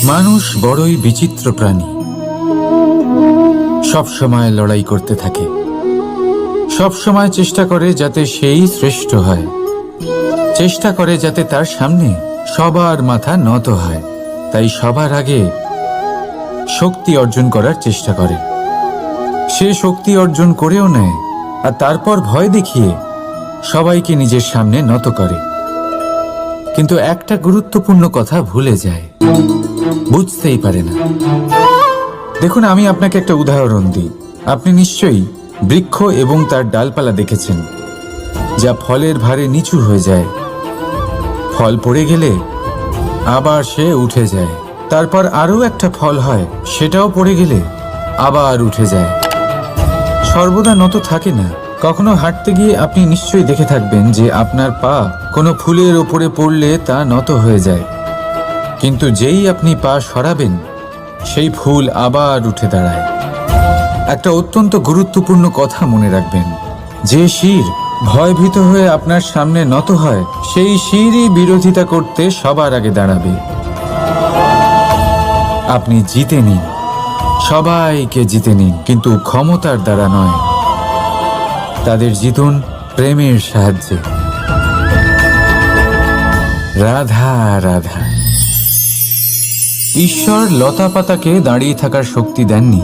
মানুষ বড়ই বিচিত্র প্রাণী। সব সময় লড়াই করতে থাকে, সব সময় চেষ্টা করে যাতে সেই শ্রেষ্ঠ হয়, চেষ্টা করে যাতে তার সামনে সবার মাথা নত হয়। তাই সবার আগে শক্তি অর্জন করার চেষ্টা করে। সে শক্তি অর্জন করেও নেয়, আর তারপর ভয় দেখিয়ে সবাইকে নিজের সামনে নত করে। কিন্তু একটা গুরুত্বপূর্ণ কথা ভুলে যায়, বুঝতেই পারে না। দেখুন, আমি আপনাকে একটা উদাহরণ দিই। আপনি নিশ্চয়ই বৃক্ষ এবং তার ডালপালা দেখেছেন, যা ফলের ভারে নিচু হয়ে যায়। ফল পড়ে গেলে আবার সে উঠে যায়, তারপর আরও একটা ফল হয়, সেটাও পড়ে গেলে আবার উঠে যায়। সর্বদা নত থাকে না। কখনো হাঁটতে গিয়ে আপনি নিশ্চয়ই দেখে থাকবেন যে আপনার পা কোনো ফুলের ওপরে পড়লে তা নত হয়ে যায়, কিন্তু যেই আপনি পা সরাবেন সেই ফুল আবার উঠে দাঁড়ায়। একটা অত্যন্ত গুরুত্বপূর্ণ কথা মনে রাখবেন, যে শির ভয়ভীত হয়ে আপনার সামনে নত হয়, সেই শিরই বিরোধিতা করতে সবার আগে দাঁড়াবে। আপনি জিতে নিন, সবাইকে জিতে নিন, কিন্তু ক্ষমতার দ্বারা নয়। তাদের জিতুন প্রেমের সাহায্যে। রাধা রাধা। ঈশ্বর লতা পাতাকে দাঁড়িয়ে থাকার শক্তি দেননি,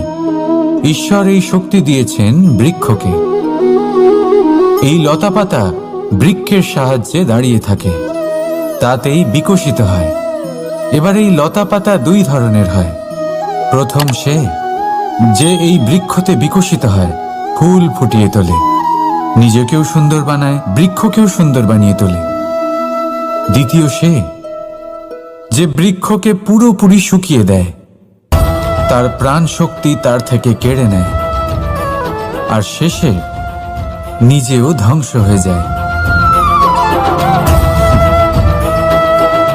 ঈশ্বর এই শক্তি দিয়েছেন বৃক্ষকে। এই লতা পাতা বৃক্ষের সাহায্যে দাঁড়িয়ে থাকে, তাতেই বিকশিত হয়। এবার এই লতা পাতা দুই ধরনের হয়। প্রথম সে যে এই বৃক্ষতে বিকশিত হয়, ফুল ফুটিয়ে তোলে, নিজেকেও সুন্দর বানায়, বৃক্ষকেও সুন্দর বানিয়ে তোলে। দ্বিতীয় সে যে বৃক্ষকে পুরোপুরি শুকিয়ে দেয়, তার প্রাণ শক্তি তার থেকে কেড়ে নেয়, আর শেষে নিজেও ধ্বংস হয়ে যায়।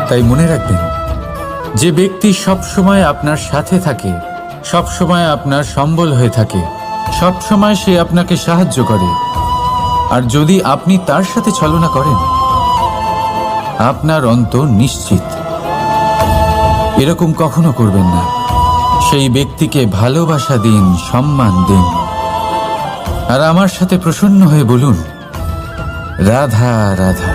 তাই মনে রাখবেন, যে ব্যক্তি সবসময় আপনার সাথে থাকে, সবসময় আপনার সম্বল হয়ে থাকে, সবসময় সে আপনাকে সাহায্য করে, আর যদি আপনি তার সাথে ছলনা করেন, আপনার অন্ত নিশ্চিত। এরকম কখনো করবেন না। সেই ব্যক্তিকে ভালোবাসা দিন, সম্মান দিন, আর আমার সাথে প্রসন্ন হয়ে বলুন, রাধা রাধা।